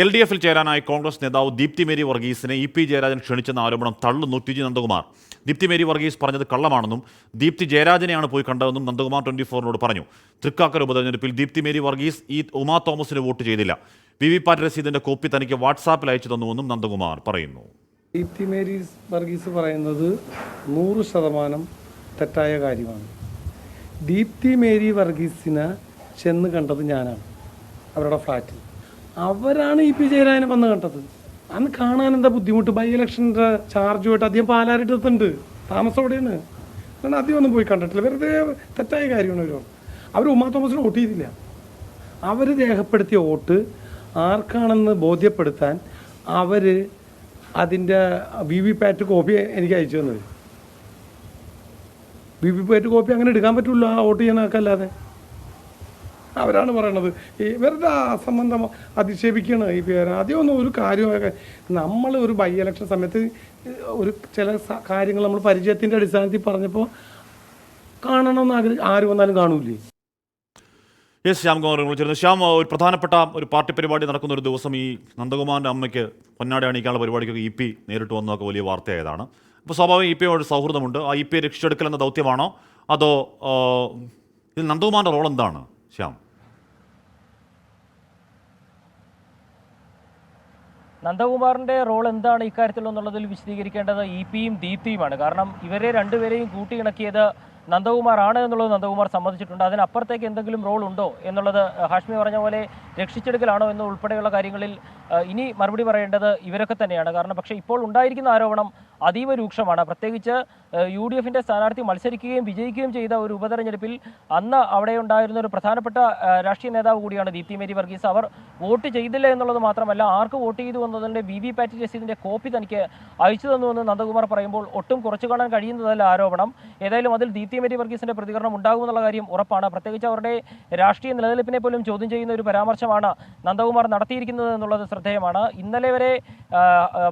LDF-ൽ ചേരാനായി കോൺഗ്രസ് നേതാവ് Deepthi Mary വർഗീസിനെ EP. Jayarajan ക്ഷണിച്ചെന്ന ആരോപണം തള്ളുന്നു ടി.ജി. നന്ദകുമാർ. ദീപ്തി മേരി വർഗീസ് പറഞ്ഞത് കള്ളമാണെന്നും ദീപ്തി ജയരാജനെയാണ് പോയി കണ്ടതെന്നും നന്ദകുമാർ 24-നോട് പറഞ്ഞു. തൃക്കാക്കര ഉപതെരഞ്ഞെടുപ്പിൽ ദീപ്തി മേരി വർഗീസ് ഉമാ തോമസിന് വോട്ട് ചെയ്തില്ല. വിവിപാറ്റ് രസീതിന്റെ കോപ്പി തനിക്ക് വാട്സാപ്പിൽ അയച്ചു തന്നുവെന്നും നന്ദകുമാർ പറയുന്നു. ദീപ്തി മേരി വർഗീസ് പറയുന്നത് 100% തെറ്റായ കാര്യമാണ്. ദീപ്തി മേരി വർഗീസിനെ ചെന്ന് കണ്ടത് ഞാനാണ്, അവരുടെ ഫ്ലാറ്റിൽ. അവരാണ് ഇ.പി. ജയരാജനെ വന്ന് കണ്ടത്. അന്ന് കാണാൻ എന്താ ബുദ്ധിമുട്ട്? ബൈ ഇലക്ഷൻ്റെ ചാർജുമായിട്ട് അദ്ദേഹം പാലാരിട്ടത്തുണ്ട്, താമസത്തോടെയാണ്. കാരണം അധികം ഒന്നും പോയി കണ്ടിട്ടില്ല. വെറുതെ തെറ്റായ കാര്യമാണ്. അവർ ഉമാ തോമസിന് വോട്ട് ചെയ്തില്ല. അവർ രേഖപ്പെടുത്തിയ വോട്ട് ആർക്കാണെന്ന് ബോധ്യപ്പെടുത്താൻ അവർ അതിൻ്റെ വിവിപാറ്റ് കോപ്പി എനിക്ക് അയച്ചു തന്നത്. വിവിപാറ്റ് കോപ്പി അങ്ങനെ എടുക്കാൻ പറ്റുമല്ലോ ആ വോട്ട് ചെയ്യാനൊക്കെയല്ലാതെ. അവരാണ് പറയണത് ഈ വെറുതെ അസംബന്ധം അധിക്ഷേപിക്കുകയാണ് ഈ പേര്. ആദ്യമൊന്നും ഒരു കാര്യമൊക്കെ നമ്മൾ ഒരു ബൈ ഇലക്ഷൻ സമയത്ത് ഒരു ചില കാര്യങ്ങൾ നമ്മൾ പരിചയത്തിൻ്റെ അടിസ്ഥാനത്തിൽ പറഞ്ഞപ്പോൾ കാണണമെന്ന് ആര് വന്നാലും കാണൂലേ. ശ്യാം കുമാർ വിളിച്ചിരുന്നു. ശ്യാം, ഒരു പ്രധാനപ്പെട്ട ഒരു പാർട്ടി പരിപാടി നടക്കുന്ന ഒരു ദിവസം ഈ നന്ദകുമാറിൻ്റെ അമ്മയ്ക്ക് പൊന്നാട അണിയിക്കാനുള്ള പരിപാടിക്കൊക്കെ ഇ.പി. നേരിട്ട് വന്നതൊക്കെ വലിയ വാർത്തയായതാണ്. അപ്പോൾ സ്വാഭാവികം ഇ.പി.യോട് സൗഹൃദമുണ്ട്. ആ ഇ.പി.യെ രക്ഷിച്ചെടുക്കൽ എന്ന ദൗത്യമാണോ അതോ ഇതിൽ നന്ദകുമാറിൻ്റെ റോൾ എന്താണ് ശ്യാം? നന്ദകുമാറിൻ്റെ റോൾ എന്താണ് ഇക്കാര്യത്തിലെന്നുള്ളതിൽ വിശദീകരിക്കേണ്ടത് ഇ.പി.യും ദീപ്തിയുമാണ്. കാരണം ഇവരെ രണ്ടുപേരെയും കൂട്ടിയിണക്കിയത് നന്ദകുമാറാണ് എന്നുള്ളത് നന്ദകുമാർ സമ്മതിച്ചിട്ടുണ്ട്. അതിനപ്പുറത്തേക്ക് എന്തെങ്കിലും റോൾ ഉണ്ടോ എന്നുള്ളത് ഹാഷ്മി പറഞ്ഞ പോലെ രക്ഷിച്ചെടുക്കലാണോ എന്ന് ഉൾപ്പെടെയുള്ള കാര്യങ്ങളിൽ ഇനി മറുപടി പറയേണ്ടത് ഇവരൊക്കെ തന്നെയാണ്. കാരണം പക്ഷേ ഇപ്പോൾ ഉണ്ടായിരിക്കുന്ന ആരോപണം അതീവ രൂക്ഷമാണ്. പ്രത്യേകിച്ച് UDF-ന്റെ സ്ഥാനാർത്ഥി മത്സരിക്കുകയും വിജയിക്കുകയും ചെയ്ത ഒരു ഉപതെരഞ്ഞെടുപ്പിൽ അന്ന് അവിടെ ഉണ്ടായിരുന്ന ഒരു പ്രധാനപ്പെട്ട രാഷ്ട്രീയ നേതാവ് കൂടിയാണ് ദീപ്തി മേരി വർഗീസ്. അവർ വോട്ട് ചെയ്തില്ല എന്നുള്ളത് മാത്രമല്ല, ആർക്ക് വോട്ട് ചെയ്തു എന്നതിൻ്റെ വിവിപാറ്റ് രസീതിൻ്റെ കോപ്പി തനിക്ക് അയച്ചു തന്നുവെന്ന് നന്ദകുമാർ പറയുമ്പോൾ ഒട്ടും കുറച്ചു കാണാൻ കഴിയുന്നതല്ല ആരോപണം. ഏതായാലും അതിൽ ദീപ്തി മേരി വർഗീസിന്റെ പ്രതികരണം ഉണ്ടാകുമെന്നുള്ള കാര്യം ഉറപ്പാണ്. പ്രത്യേകിച്ച് അവരുടെ രാഷ്ട്രീയ നിലനിൽപ്പിനെ പോലും ചോദ്യം ചെയ്യുന്ന ഒരു പരാമർശമാണ് നന്ദകുമാർ നടത്തിയിരിക്കുന്നത് എന്നുള്ളത് ശ്രദ്ധേയമാണ്. ഇന്നലെ വരെ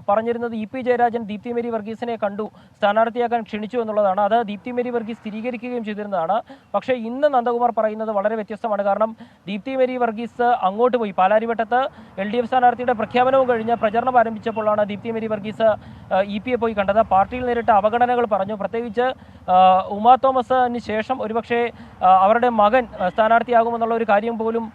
പറഞ്ഞിരുന്നത് ഇ.പി. ജയരാജൻ ദീപ്തി മേരി വർഗീസിനെ കണ്ടു, സ്ഥാനാർത്ഥിയാക്കാൻ ക്ഷണിച്ചു എന്നുള്ളതാണ്. അത് ദീപ്തി മേരി വർഗീസ് സ്ഥിരീകരിക്കുകയും ചെയ്തിരുന്നതാണ്. പക്ഷേ ഇന്ന് നന്ദകുമാർ പറയുന്നത് വളരെ വ്യത്യസ്തമാണ്. കാരണം ദീപ്തി മേരി വർഗീസ് അങ്ങോട്ട് പോയി പാലാരിവട്ടത്ത് LDF സ്ഥാനാർത്ഥിയുടെ പ്രഖ്യാപനവും കഴിഞ്ഞ് പ്രചരണം ആരംഭിച്ചപ്പോഴാണ് ദീപ്തി മേരി വർഗീസ് ഇ.പി.യെ പോയി കണ്ടത്. പാർട്ടിയിൽ നേരിട്ട അവഗണനകൾ പറഞ്ഞു. പ്രത്യേകിച്ച് ഉമാ തോമസിന് ശേഷം ഒരുപക്ഷെ അവരുടെ മകൻ സ്ഥാനാർത്ഥിയാകുമെന്നുള്ള ഒരു കാര്യം പോലും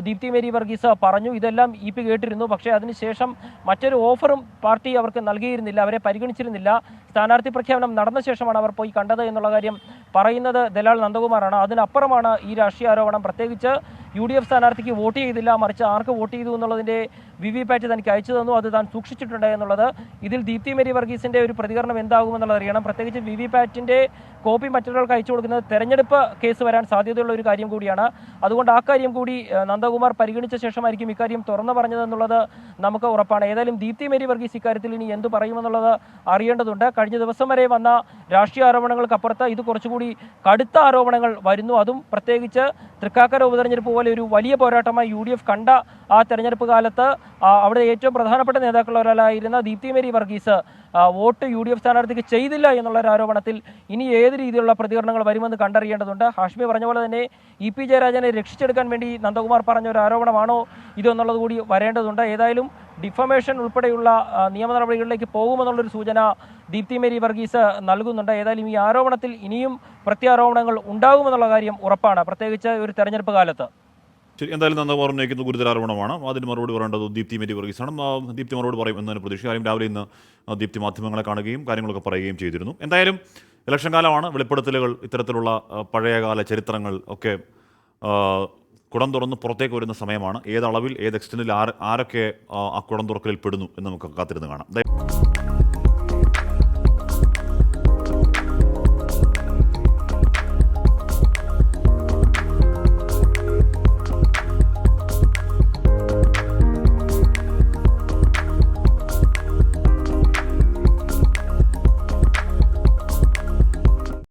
ദീപ്തി മേരി വർഗീസ് പറഞ്ഞു. ഇതെല്ലാം ഇ.പി. കേട്ടിരുന്നു. പക്ഷേ അതിനുശേഷം മറ്റൊരു ഓഫറും പാർട്ടി അവർക്ക് നൽകിയിരുന്നില്ല, അവരെ പരിഗണിച്ചിരുന്നില്ല. സ്ഥാനാർത്ഥി പ്രഖ്യാപനം നടന്ന ശേഷമാണ് അവർ പോയി കണ്ടത് എന്നുള്ള കാര്യം പറയുന്നത് ദലാൽ നന്ദകുമാറാണ്. അതിനപ്പുറമാണ് ഈ രാഷ്ട്രീയ ആരോപണം. പ്രത്യേകിച്ച് UDF സ്ഥാനാർത്ഥിക്ക് വോട്ട് ചെയ്തില്ല, മറിച്ച് ആർക്ക് വോട്ട് ചെയ്തു എന്നുള്ളതിൻ്റെ വിവിപാറ്റ് തനിക്ക് അയച്ചു തന്നു, അത് താൻ സൂക്ഷിച്ചിട്ടുണ്ട് എന്നുള്ളത്. ഇതിൽ ദീപ്തി മേരി വർഗീസിൻ്റെ ഒരു പ്രതികരണം എന്താകുമെന്നുള്ളത് അറിയണം. പ്രത്യേകിച്ച് വിവിപാറ്റിൻ്റെ കോപ്പി മറ്റൊരാൾക്ക് അയച്ചു കൊടുക്കുന്നത് തെരഞ്ഞെടുപ്പ് കേസ് വരാൻ സാധ്യതയുള്ള ഒരു കാര്യം കൂടിയാണ്. അതുകൊണ്ട് ആ കാര്യം കൂടി നന്ദകുമാർ പരിഗണിച്ച ശേഷമായിരിക്കും ഇക്കാര്യം തുറന്നു പറഞ്ഞതെന്നുള്ളത് നമുക്ക് ഉറപ്പാണ്. ഏതായാലും ദീപ്തി മേരി വർഗീസ് ഇക്കാര്യത്തിൽ ഇനി എന്ത് പറയുമെന്നുള്ളത് അറിയേണ്ടതുണ്ട്. കഴിഞ്ഞ ദിവസം വരെ വന്ന രാഷ്ട്രീയ ആരോപണങ്ങൾക്കപ്പുറത്ത് ഇത് കുറച്ചുകൂടി കടുത്ത ആരോപണങ്ങൾ വരുന്നു. അതും പ്രത്യേകിച്ച് തൃക്കാക്കര ഉപതെരഞ്ഞെടുപ്പ് പോലെ ഒരു വലിയ പോരാട്ടമായി UDF കണ്ട ആ തെരഞ്ഞെടുപ്പ് കാലത്ത് അവിടെ ഏറ്റവും പ്രധാനപ്പെട്ട നേതാക്കളൊരാളായിരുന്ന ദീപ്തി മേരി വർഗീസ് വോട്ട് UDF സ്ഥാനാർത്ഥിക്ക് ചെയ്തില്ല എന്നുള്ള ഒരു ആരോപണത്തിൽ ഇനി ഏത് രീതിയിലുള്ള പ്രതികരണങ്ങൾ വരുമെന്ന് കണ്ടറിയേണ്ടതുണ്ട്. ഹാഷ്മി പറഞ്ഞ പോലെ തന്നെ ഇ.പി. ജയരാജനെ രക്ഷിച്ചെടുക്കാൻ വേണ്ടി നന്ദകുമാർ പറഞ്ഞ ഒരു ആരോപണമാണോ ഇതെന്നുള്ളത് കൂടി വരേണ്ടതുണ്ട്. ഏതായാലും ഡിഫമേഷൻ ഉൾപ്പെടെയുള്ള നിയമ നടപടികളിലേക്ക് പോകുമെന്നുള്ളൊരു സൂചന ദീപ്തി മേരി വർഗീസ് നൽകുന്നുണ്ട്. ഏതായാലും ഈ ആരോപണത്തിൽ ഇനിയും പ്രത്യാരോപണങ്ങൾ ഉണ്ടാകുമെന്നുള്ള കാര്യം ഉറപ്പാണ്, പ്രത്യേകിച്ച് ഒരു തെരഞ്ഞെടുപ്പ് കാലത്ത്. ശരി, എന്തായാലും നന്ദകുമാർ ഉന്നയിക്കുന്ന ഗുരുതര ആരോപണമാണ്. അതിന് മറുപടി പറയേണ്ടത് ദീപ്തി മേരി വർഗീസാണ്. ദീപ്തി മറുപടി പറയും എന്നതിന് പ്രതീക്ഷ. കാര്യം രാവിലെ ഇന്ന് ദീപ്തി മാധ്യമങ്ങളെ കാണുകയും കാര്യങ്ങളൊക്കെ പറയുകയും ചെയ്തിരുന്നു. എന്തായാലും ഇലക്ഷൻ കാലമാണ്. വെളിപ്പെടുത്തലുകൾ, ഇത്തരത്തിലുള്ള പഴയകാല ചരിത്രങ്ങൾ ഒക്കെ കുടം തുറന്ന് പുറത്തേക്ക് വരുന്ന സമയമാണ്. ഏതളവിൽ ഏത് എക്സ്റ്റൻറ്റിൽ ആരൊക്കെ ആ കുടം തുറക്കലിൽ പെടുന്നു എന്ന് നമുക്ക് കാത്തിരുന്ന് കാണാം.